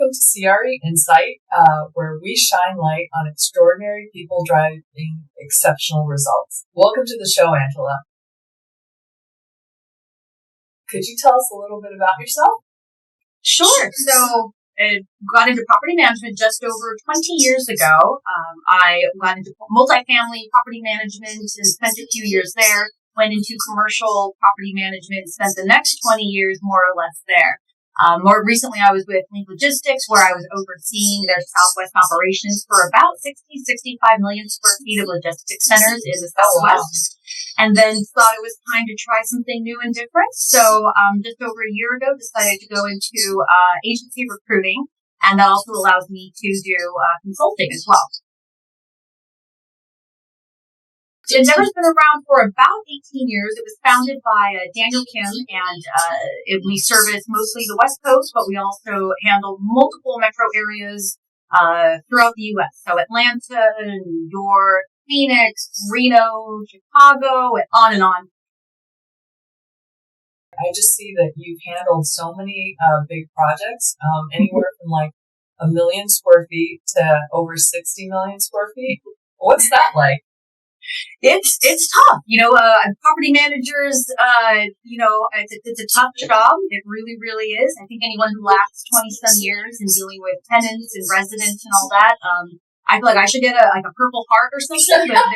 welcome to CRE Insight, where we shine light on extraordinary people driving exceptional results. Welcome to the show, Angela. Could you tell us a little bit about yourself? Sure. So I got into property management just over 20 years ago. I got into multifamily property management and spent a few years there. Went into commercial property management, spent the next 20 years more or less there. More recently, I was with Link Logistics, where I was overseeing their Southwest operations for about 65 million square feet of logistics centers in the Southwest. And then thought it was time to try something new and different. So just over a year ago, decided to go into agency recruiting, and that also allows me to do consulting as well. Endeavor's been around for about 18 years. It was founded by Daniel Kim, and we service mostly the West Coast, but we also handle multiple metro areas throughout the U.S. So Atlanta, New York, Phoenix, Reno, Chicago, and on and on. I just see that you've handled so many big projects, anywhere from like 1 million square feet to over 60 million square feet. What's that like? It's tough. Property managers, it's a tough job. It really, really is. I think anyone who lasts 20 some years in dealing with tenants and residents and all that, I feel like I should get a Purple Heart or something, but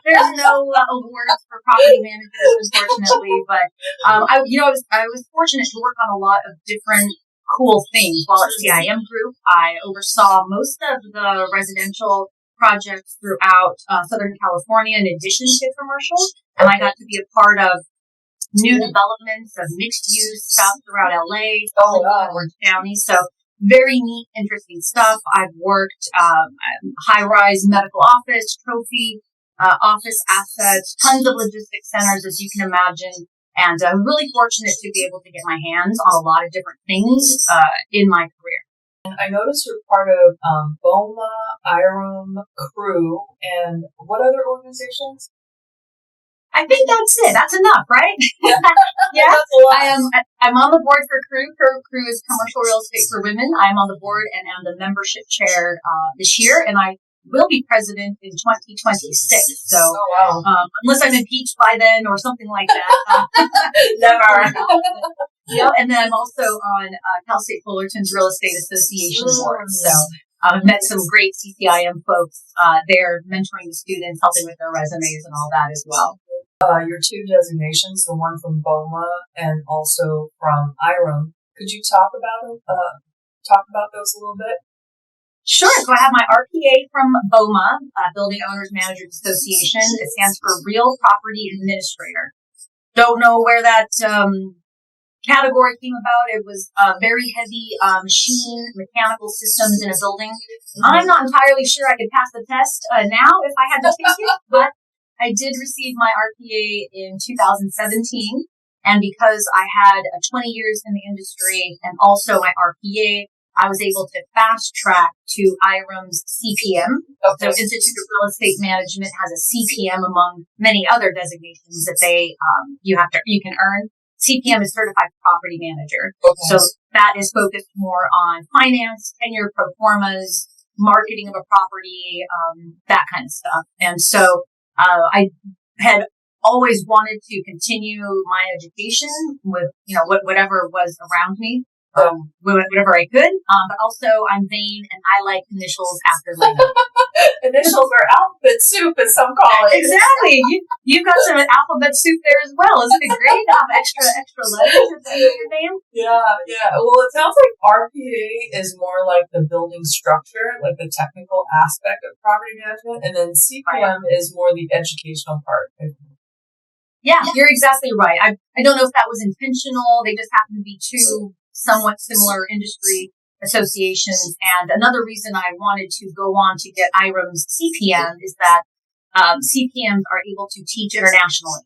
there's no awards for property managers, unfortunately. But, I was fortunate to work on a lot of different cool things. While at CIM Group, I oversaw most of the residential projects throughout Southern California in addition to commercial, and I got to be a part of new developments of mixed use stuff throughout LA, Orange County. So very neat, interesting stuff. I've worked high-rise medical office, trophy office assets, tons of logistics centers, as you can imagine, and I'm really fortunate to be able to get my hands on a lot of different things in my career. I noticed you're part of BOMA, IRM, CREW, and what other organizations? I think that's it. That's enough, right? Yeah. I'm on the board for CREW. CREW is Commercial Real Estate for Women. I'm on the board and am the membership chair this year, and I will be president in 2026. So, unless I'm impeached by then or something like that. Never. And then I'm also on Cal State Fullerton's Real Estate Association board. So I've met some great CCIM folks there, mentoring the students, helping with their resumes and all that as well. Your two designations, the one from BOMA and also from IRM, could you talk about those a little bit? Sure. So I have my RPA from BOMA, Building Owners Managers Association. It stands for Real Property Administrator. Don't know where that category came about. It was very heavy machine mechanical systems in a building. I'm not entirely sure I could pass the test now if I had to take it, but I did receive my RPA in 2017, and because I had 20 years in the industry and also my RPA, I was able to fast track to IRM's CPM. Okay. So Institute of Real Estate Management has a CPM among many other designations that you can earn. CPM is Certified Property Manager. Okay. So that is focused more on finance, tenure pro formas, marketing of a property, that kind of stuff. And so I had always wanted to continue my education with, whatever was around me. Whatever I could, but also I'm vain and I like initials after my name. Initials are alphabet soup, as some call it. Exactly. You've got some alphabet soup there as well. Isn't it great to have extra letters at the end of your name? Yeah. Well, it sounds like RPA is more like the building structure, like the technical aspect of property management, and then CPM is more the educational part. Yeah, you're exactly right. I don't know if that was intentional. They just happen to be two somewhat similar industry associations. And another reason I wanted to go on to get IRM's CPM is that CPMs are able to teach internationally.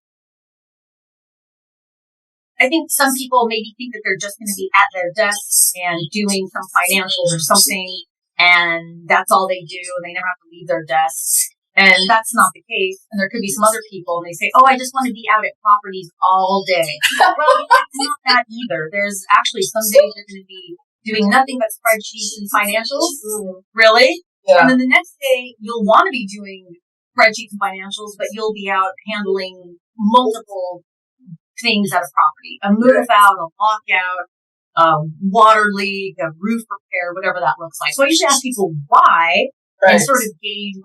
I think some people maybe think that they're just going to be at their desks and doing some financials or something, and that's all they do, and they never have to leave their desks. And that's not the case. And there could be some other people, and they say, I just want to be out at properties all day. Well, it's not that either. There's actually some days you're going to be doing nothing but spreadsheets and financials. Mm. Really? Yeah. And then the next day, you'll want to be doing spreadsheets and financials, but you'll be out handling multiple things at a property. A move out, a lockout, a water leak, a roof repair, whatever that looks like. So I usually ask people why and sort of gauge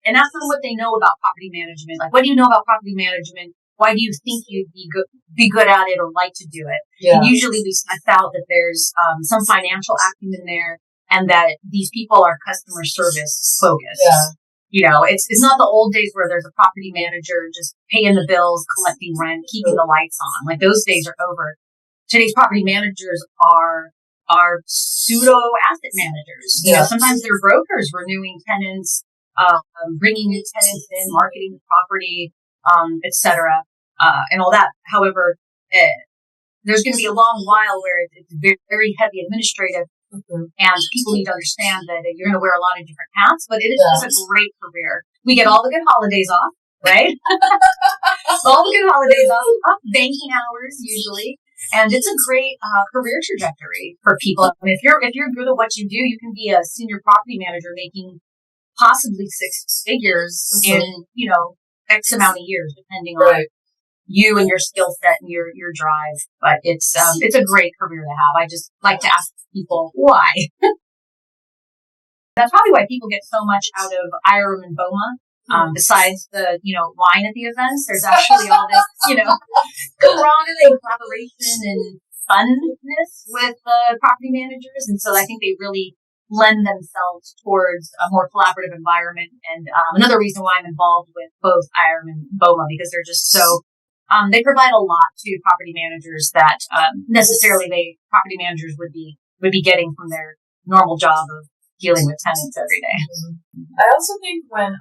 and ask them what they know about property management. Like, what do you know about property management? Why do you think you'd be good at it or like to do it? Yeah. And usually we suss out that there's some financial acumen there and that these people are customer service focused. Yeah. You know, it's not the old days where there's a property manager just paying the bills, collecting rent, keeping the lights on. Like those days are over. Today's property managers are pseudo asset managers. You know, sometimes they're brokers renewing tenants, bringing new tenants in, marketing the property, etc., and all that. However, there's going to be a long while where it's very, very heavy administrative. And people need to understand that you're going to wear a lot of different hats, but it is just a great career. We get all the good holidays off, right? All the good holidays off, banking hours usually, and it's a great career trajectory for people. I mean, if you're good at what you do, you can be a senior property manager making possibly six figures in X amount of years, depending on you and your skill set and your drive. But it's a great career to have. I just like to ask people why. That's probably why people get so much out of IRM and BOMA. Besides the, wine at the events, there's actually all this, camaraderie and collaboration and funness with property managers. And so I think they really lend themselves towards a more collaborative environment. And another reason why I'm involved with both IRM and BOMA, because they're just so they provide a lot to property managers that necessarily property managers would be getting from their normal job of dealing with tenants every day. I also think when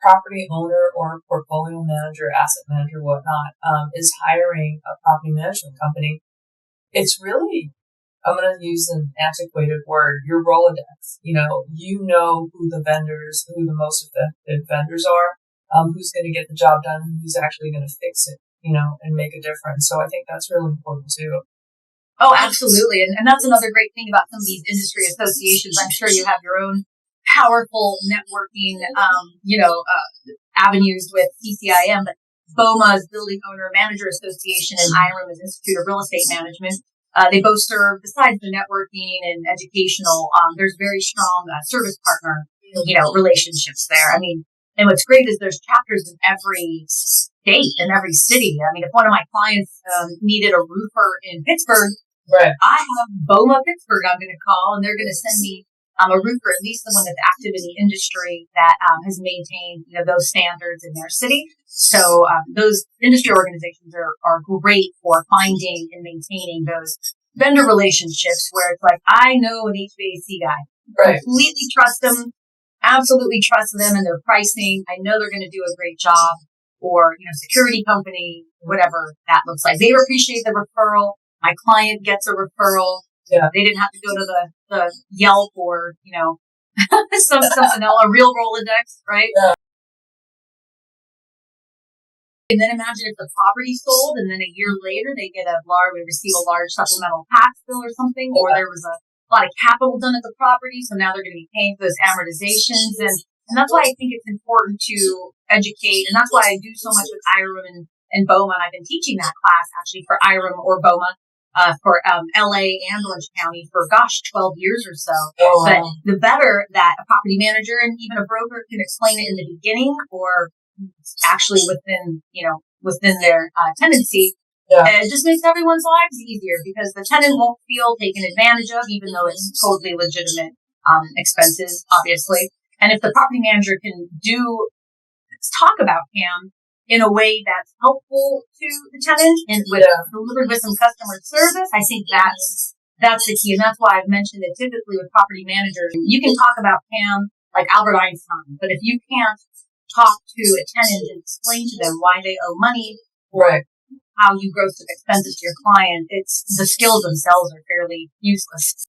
property owner or portfolio manager, asset manager, whatnot, is hiring a property management company, it's really, I'm going to use an antiquated word, your Rolodex. You know who the most effective vendors are. Who's going to get the job done and who's actually going to fix it, and make a difference. So I think that's really important too. Oh, absolutely. And that's another great thing about some of these industry associations. I'm sure you have your own powerful networking, avenues with CCIM, but BOMA is Building Owner Manager Association and IRM is Institute of Real Estate Management. They both serve, besides the networking and educational, there's very strong service partner, relationships there. I mean, and what's great is there's chapters in every state and every city. I mean, if one of my clients needed a roofer in Pittsburgh, I have BOMA Pittsburgh I'm going to call, and they're going to send me a roofer, at least the one that's active in the industry that has maintained those standards in their city. So those industry organizations are great for finding and maintaining those vendor relationships where it's like, I know an HVAC guy, completely trust them. Absolutely trust them and their pricing. I know they're going to do a great job. Or, security company, whatever that looks like. They appreciate the referral. My client gets a referral. Yeah. They didn't have to go to the Yelp or, something else, a real Rolodex, right? Yeah. And then imagine if the property sold and then a year later they receive a large supplemental tax bill or something, or there was a lot of capital done at the property, so now they're going to be paying for those amortizations. And that's why I think it's important to educate, and that's why I do so much with IRM and BOMA, and I've been teaching that class actually for IRM or BOMA for LA and Orange County for 12 years or so. Oh, wow. But the better that a property manager and even a broker can explain it in the beginning or actually within their tenancy, it just makes everyone's lives easier because the tenant won't feel taken advantage of, even though it's totally legitimate expenses, obviously. And if the property manager can talk about CAM in a way that's helpful to the tenant and delivered with some customer service, I think that's the key. And that's why I've mentioned it typically with property managers. You can talk about CAM like Albert Einstein, but if you can't talk to a tenant and explain to them why they owe money, how you gross the expenses to your client, the skills themselves are fairly useless.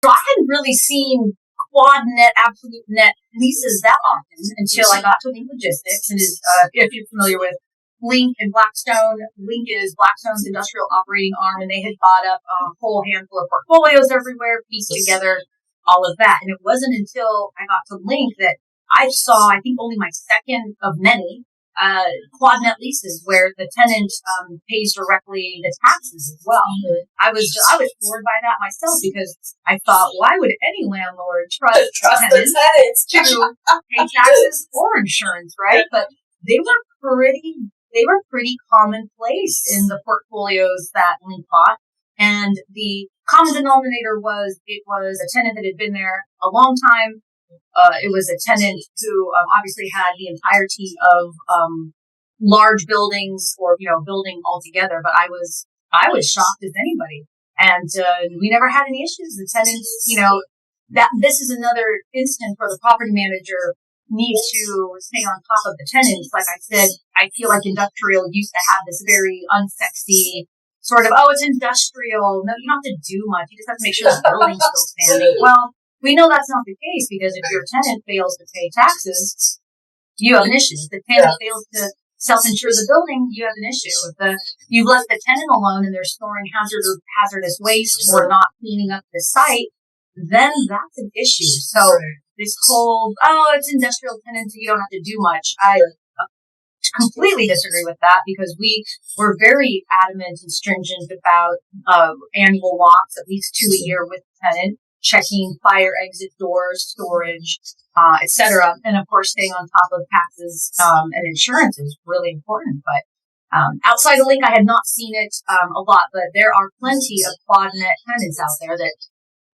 So I hadn't really seen QUAD Net, absolute net leases that often until I got to Link Logistics. And if you're familiar with Link and Blackstone. Link is Blackstone's industrial operating arm, and they had bought up a whole handful of portfolios everywhere, pieced together all of that. And it wasn't until I got to Link that I saw, I think only my second of many, QUAD Net Leases, where the tenant pays directly the taxes as well. I was floored by that myself, because I thought, why would any landlord trust tenants to pay taxes or insurance, right? But they were pretty commonplace in the portfolios that Link bought. And the common denominator was, it was a tenant that had been there a long time. It was a tenant who obviously had the entirety of large buildings, or building altogether. But I was shocked as anybody, and we never had any issues. The tenants, that this is another instance where the property manager needs to stay on top of the tenants. Like I said, I feel like industrial used to have this very unsexy sort of, oh, it's industrial. No, you don't have to do much. You just have to make sure the building's still standing. Well, we know that's not the case, because if your tenant fails to pay taxes, you have an issue. If the tenant fails to self-insure the building, you have an issue. If you've left the tenant alone and they're storing hazardous waste or not cleaning up the site, then that's an issue. So this whole, it's industrial tenants, so you don't have to do much. I completely disagree with that, because we were very adamant and stringent about annual walks, at least 2 a year with the tenant, checking fire exit doors, storage, etc. And of course, staying on top of taxes and insurance is really important. But outside of Link, I had not seen it a lot, but there are plenty of QUAD Net tenants out there that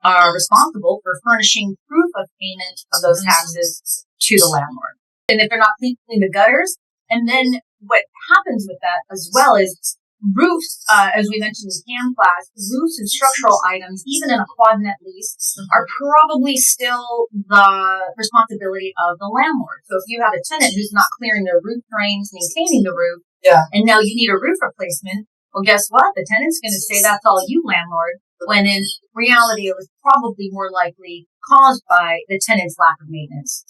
are responsible for furnishing proof of payment of those taxes to the landlord. And if they're not cleaning the gutters, and then what happens with that as well is roofs, as we mentioned in CAM class, roofs and structural items, even in a QUAD Net lease, are probably still the responsibility of the landlord. So if you have a tenant who's not clearing their roof drains, maintaining the roof, and now you need a roof replacement, well, guess what? The tenant's going to say that's all you, landlord, when in reality it was probably more likely caused by the tenant's lack of maintenance.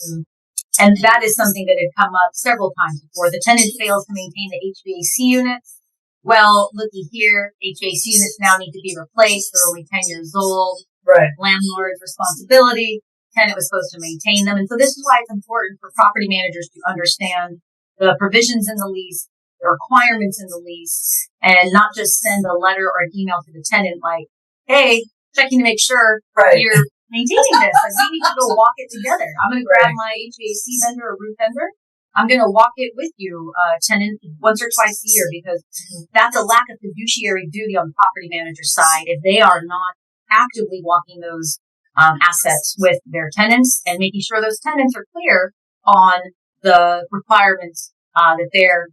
And that is something that had come up several times before. The tenant fails to maintain the HVAC units. Well, looky here, HVAC units now need to be replaced. They're only 10 years old. Right. Landlord's responsibility. Tenant was supposed to maintain them. And so this is why it's important for property managers to understand the provisions in the lease, the requirements in the lease, and not just send a letter or an email to the tenant like, hey, checking to make sure you're maintaining this. Like, we need to go walk it together. I'm going to grab my HVAC vendor or roof vendor. I'm going to walk it with you, tenant, once or twice a year, because that's a lack of fiduciary duty on the property manager's side if they are not actively walking those assets with their tenants and making sure those tenants are clear on the requirements that they're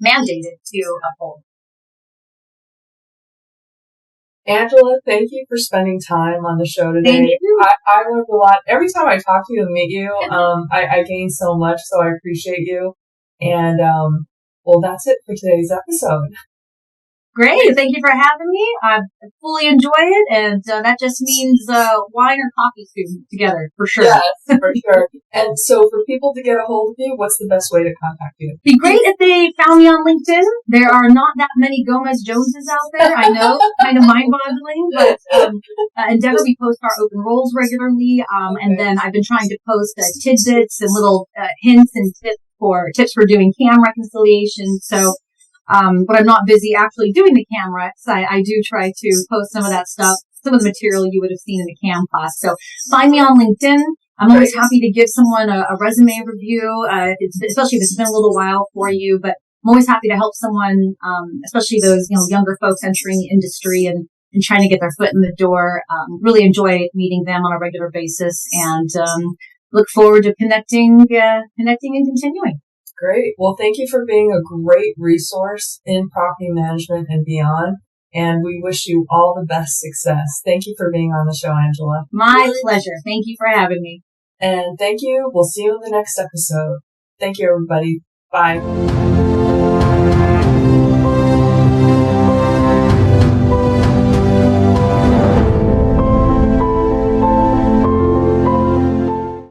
mandated to uphold. Angela, thank you for spending time on the show today. Thank you. I learned a lot. Every time I talk to you and meet you, I gain so much, so I appreciate you. And, well, that's it for today's episode. Great. Thank you for having me. I fully enjoy it. And that just means wine or coffee soon together, for sure. Yes, for sure. And so for people to get a hold of you, what's the best way to contact you? It'd be great if they found me on LinkedIn. There are not that many Gomez Joneses out there. I know, kind of mind-boggling, but Endeavor, we post our open roles regularly. And then I've been trying to post tidbits and little hints and tips for doing CAM reconciliation. So when I'm not busy actually doing the CAM recs, I do try to post some of that stuff, some of the material you would have seen in the CAM class. So find me on LinkedIn. I'm always happy to give someone a resume review, especially if it's been a little while for you, but I'm always happy to help someone, especially those, younger folks entering the industry and trying to get their foot in the door. Really enjoy meeting them on a regular basis, and look forward to connecting and continuing. Great. Well, thank you for being a great resource in property management and beyond. And we wish you all the best success. Thank you for being on the show, Angela. My pleasure. Thank you for having me. And thank you. We'll see you in the next episode. Thank you, everybody. Bye.